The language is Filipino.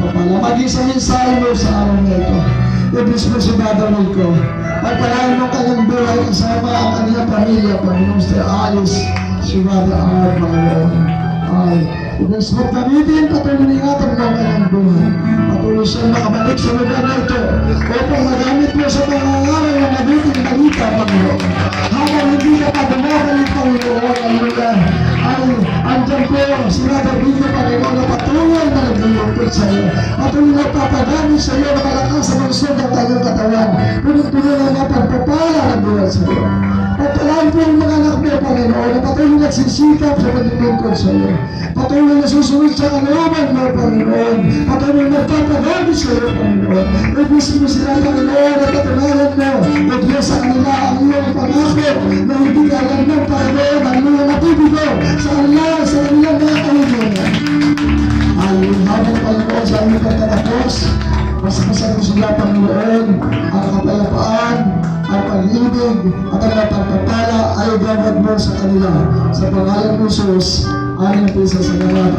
pagpapala. Maging sa mensahe mo sa araw na ito. Ibig mo si dadawin ko. Pagpalain mo kanyang buhay kasama ang kanyang pamilya, Panginoon Sir Alice, si Mother Art, Panginoon. Ay, ibig mo gamitin, patuloy ingatan mo ang kanyang buhay. Patuloy siyang makabalik sa lugar na ito upang magamit mo sa pangangaral ng mabuting balita, Panginoon. Habang hindi ka pa bumabalik, Panginoon, ay andyan po sila David, Panginoon, na patuloy na naglulungkot sa iyo. Patuloy na papadami sa iyo na malakas sa mansod ng kanyang katawan. Puno-puno na mapagpapala ng buhay sa iyo. Pagpalaan po ang mga anak mo, Panginoon, na patuloy nagsisikap sa paglilingkod sa iyo. Patuloy na susunod sa kalooban mo, Panginoon. Patuloy na papadami sa iyo, Panginoon. Ibig mo sila, Panginoon, at katunayan mo. Ibig sa kanila ang iyong pangako na hindi ka alam ng Panginoon ang iyong natubigo sa kanilang mga kahilingan. Ang habang Panginoon sa aming pagtatapos, masapasan mo sila, Panginoon, ang kapayapaan, ang pag-ibig, at ang pagpapala ay gawad mo sa kanila. Sa pangalan ng Jesus, aming pisa sa Amen.